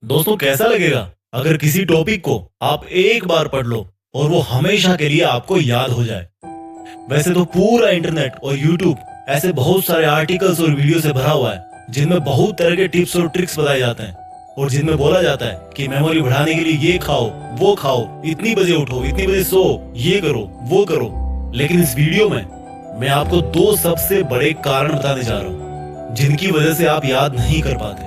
दोस्तों कैसा लगेगा अगर किसी टॉपिक को आप एक बार पढ़ लो और वो हमेशा के लिए आपको याद हो जाए। वैसे तो पूरा इंटरनेट और यूट्यूब ऐसे बहुत सारे आर्टिकल्स और वीडियो से भरा हुआ है जिनमें बहुत तरह के टिप्स और ट्रिक्स बताए जाते हैं और जिनमें बोला जाता है कि मेमोरी बढ़ाने के लिए ये खाओ, वो खाओ, इतनी बजे उठो, इतनी बजे सो, ये करो, वो करो। लेकिन इस वीडियो में मैं आपको दो सबसे बड़े कारण बताने जा रहा हूँ जिनकी वजह से आप याद नहीं कर पाते।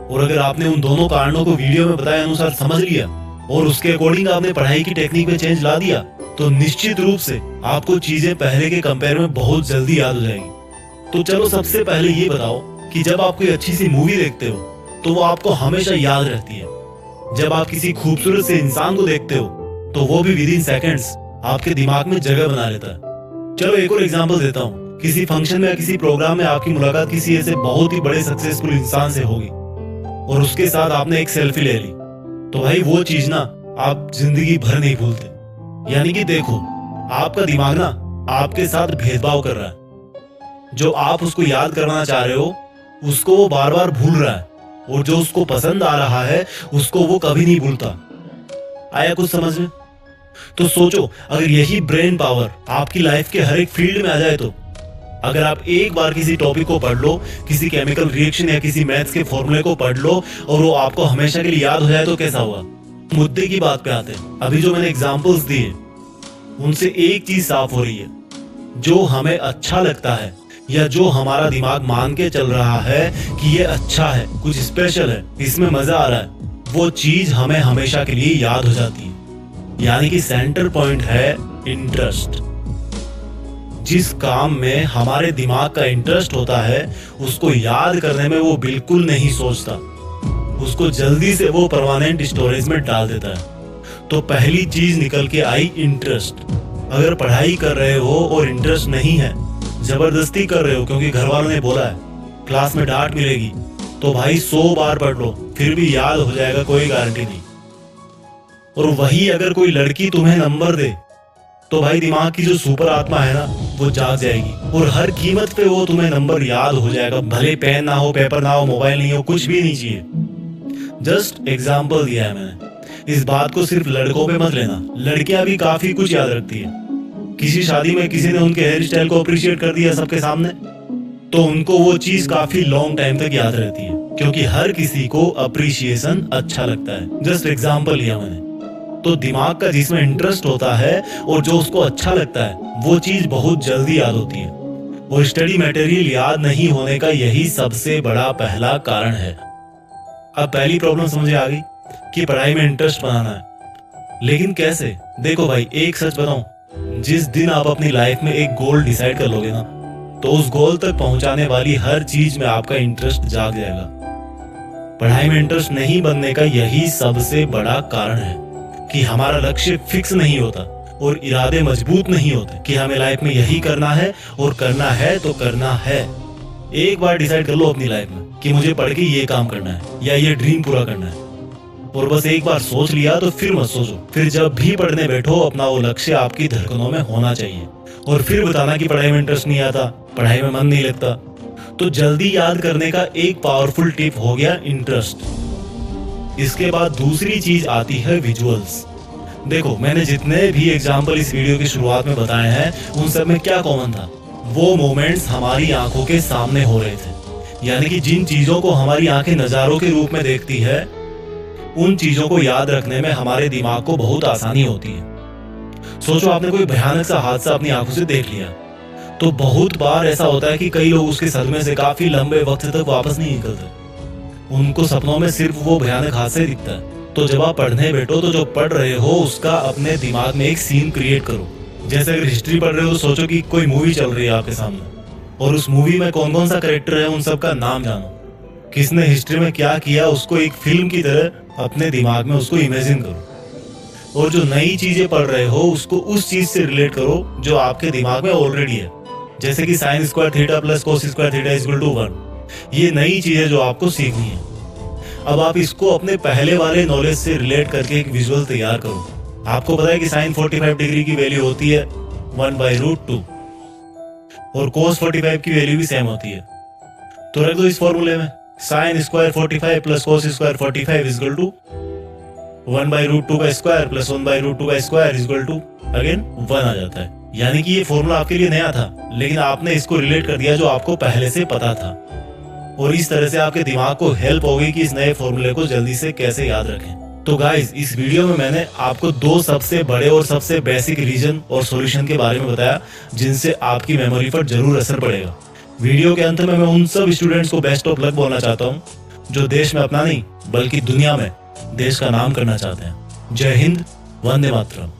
और अगर आपने उन दोनों कारणों को वीडियो में बताए अनुसार समझ लिया और उसके अकॉर्डिंग आपने पढ़ाई की टेक्निक में चेंज ला दिया तो निश्चित रूप से आपको चीजें पहले के कंपेयर में बहुत जल्दी याद हो जाएगी। तो चलो सबसे पहले ये बताओ कि जब आप कोई अच्छी सी मूवी देखते हो तो वो आपको हमेशा याद रहती है। जब आप किसी खूबसूरत से इंसान को देखते हो तो वो भी विद इन सेकेंड्स आपके दिमाग में जगह बना लेता है। चलो एक और एग्जांपल देता हूँ। किसी फंक्शन में या किसी प्रोग्राम में आपकी मुलाकात किसी ऐसे बहुत ही बड़े सक्सेसफुल इंसान से होगी और उसके साथ आपने एक सेल्फी ले ली तो भाई वो चीज ना आप जिंदगी भर नहीं भूलते। यानी कि देखो, आपका दिमाग ना आपके साथ भेदभाव कर रहा है। जो आप उसको याद करवाना चाह रहे हो उसको वो बार बार भूल रहा है और जो उसको पसंद आ रहा है उसको वो कभी नहीं भूलता। आया कुछ समझ में? तो सोचो, अगर यही ब्रेन पावर आपकी लाइफ के हर एक फील्ड में आ जाए तो अगर आप एक बार किसी टॉपिक को पढ़ लो, किसी केमिकल रिएक्शन या किसी मैथ्स के फॉर्मूले को पढ़ लो और वो आपको हमेशा के लिए याद हो जाए तो कैसा हुआ? मुद्दे की बात पे आते हैं। अभी जो मैंने एग्जांपल्स दिए उनसे एक चीज साफ हो रही है, जो हमें अच्छा लगता है या जो हमारा दिमाग मान के चल रहा है कि ये अच्छा है, कुछ स्पेशल है, इसमें मजा आ रहा है, वो चीज हमें हमेशा के लिए याद हो जाती है। यानी कि सेंटर पॉइंट है इंटरेस्ट। जिस काम में हमारे दिमाग का इंटरेस्ट होता है उसको याद करने में वो बिल्कुल नहीं सोचता, उसको जल्दी से वो परमानेंट स्टोरेज में डाल देता है। तो पहली चीज निकल के आई इंटरेस्ट। अगर पढ़ाई कर रहे हो और इंटरेस्ट नहीं है, जबरदस्ती कर रहे हो क्योंकि घर वालों ने बोला है, क्लास में डांट मिलेगी, तो भाई 100 बार पढ़ लो फिर भी याद हो जाएगा, कोई गारंटी नहीं। और वही अगर कोई लड़की तुम्हें नंबर दे तो भाई दिमाग की जो सुपर आत्मा है ना वो जाग जाएगी और हर कीमत पे वो तुम्हें नंबर याद हो जाएगा, भले पेन ना हो, पेपर ना हो, मोबाइल नहीं हो, कुछ भी नहीं चाहिए। जस्ट एग्जांपल दिया है मैंने। इस बात को सिर्फ लड़कों पे मत लेना, लड़कियां भी काफी कुछ याद रखती है। किसी शादी में किसी ने उनके हेयर स्टाइल को अप्रिशिएट कर दिया सबके सामने तो उनको वो चीज काफी लॉन्ग टाइम तक याद रहती है, क्योंकि हर किसी को अप्रिशिएशन अच्छा लगता है। जस्ट एग्जांपल लिया मैंने। तो दिमाग का जिसमें इंटरेस्ट होता है और जो उसको अच्छा लगता है वो चीज बहुत जल्दी याद होती है। और स्टडी मटेरियल याद नहीं होने का यही सबसे बड़ा पहला कारण है। अब पहली प्रॉब्लम समझे आ गई कि पढ़ाई में इंटरेस्ट बनाना है, लेकिन कैसे? देखो भाई, एक सच बताऊं, जिस दिन आप अपनी लाइफ में एक गोल डिसाइड कर लोगे ना तो उस गोल तक पहुंचाने वाली हर चीज में आपका इंटरेस्ट जाग जाएगा। पढ़ाई में इंटरेस्ट नहीं बनने का यही सबसे बड़ा कारण है कि हमारा लक्ष्य फिक्स नहीं होता और इरादे मजबूत नहीं होते कि हमें लाइफ में यही करना है और करना है तो करना है। एक बार डिसाइड कर लो अपनी लाइफ में कि मुझे पढ़ के ये काम करना है या ये ड्रीम पूरा करना है, और बस एक बार सोच लिया तो फिर मत सोचो। फिर जब भी पढ़ने बैठो अपना वो लक्ष्य आपकी धड़कनों में होना चाहिए। और फिर बताना कि पढ़ाई में इंटरेस्ट नहीं आता, पढ़ाई में मन नहीं लगता। तो जल्दी याद करने का एक पावरफुल टिप हो गया इंटरेस्ट। इसके बाद दूसरी चीज आती है विजुअल्स। देखो, मैंने जितने भी एग्जाम्पल इस वीडियो की शुरुआत में बताए हैं उन सब में क्या कॉमन था? वो मोमेंट्स हमारी आंखों के सामने हो रहे थे। यानी कि जिन चीजों को हमारी आंखें नजारों के रूप में देखती है उन चीजों को याद रखने में हमारे दिमाग को बहुत आसानी होती है। सोचो, आपने कोई भयानक सा हादसा अपनी आंखों से देख लिया तो बहुत बार ऐसा होता है कि कई लोग उसके सदमे से काफी लंबे वक्त तक वापस नहीं निकलते। उनको सपनों में सिर्फ वो भयानक हादसा ही दिखता है। तो जब आप पढ़ने बैठो तो जो पढ़ रहे हो उसका अपने दिमाग में एक सीन क्रिएट करो। जैसे अगर हिस्ट्री पढ़ रहे हो तो सोचो कि कोई मूवी चल रही है आपके सामने और उस मूवी में कौन कौन सा कैरेक्टर है उन सब का नाम जानो, किसने हिस्ट्री में क्या किया उसको एक फिल्म की तरह अपने दिमाग में उसको इमेजिन करो। और जो नई चीजें पढ़ रहे हो उसको उस चीज से रिलेट करो जो आपके दिमाग में ऑलरेडी है। जैसे कि sine square theta plus cos square theta equal to 1, ये नई चीजें जो आपको सीखनी है। अब आप इसको अपने पहले वाले नॉलेज से रिलेट करके एक विजुअल तैयार करो। आपको पता है कि साइन 45 डिग्री की वैल्यू होती है 1/√2 और कोस 45 की वैल्यू भी सेम होती है। तो रख दो इस फॉर्मूले में sine square 45 plus cos square 45 is equal to 1/√2 का स्क्वायर प्लस 1/√2 का square is equal to again 1 आ जाता है। यानी कि ये फॉर्मूला आपके लिए नया था, लेकिन आपने इसको रिलेट कर दिया जो आपको पहले से पता था, और इस तरह से आपके दिमाग को हेल्प होगी कि इस नए फॉर्मूले को जल्दी से कैसे याद रखें। तो गाइस, इस वीडियो में मैंने आपको 2 सबसे बड़े और सबसे बेसिक रीजन और सॉल्यूशन के बारे में बताया जिनसे आपकी मेमोरी पर जरूर असर पड़ेगा। वीडियो के अंत में मैं उन सब स्टूडेंट्स को बेस्ट ऑफ लक बोलना चाहता हूँ जो देश में अपना नहीं बल्कि दुनिया में देश का नाम करना चाहते हैं। जय हिंद, वंदे मातरम।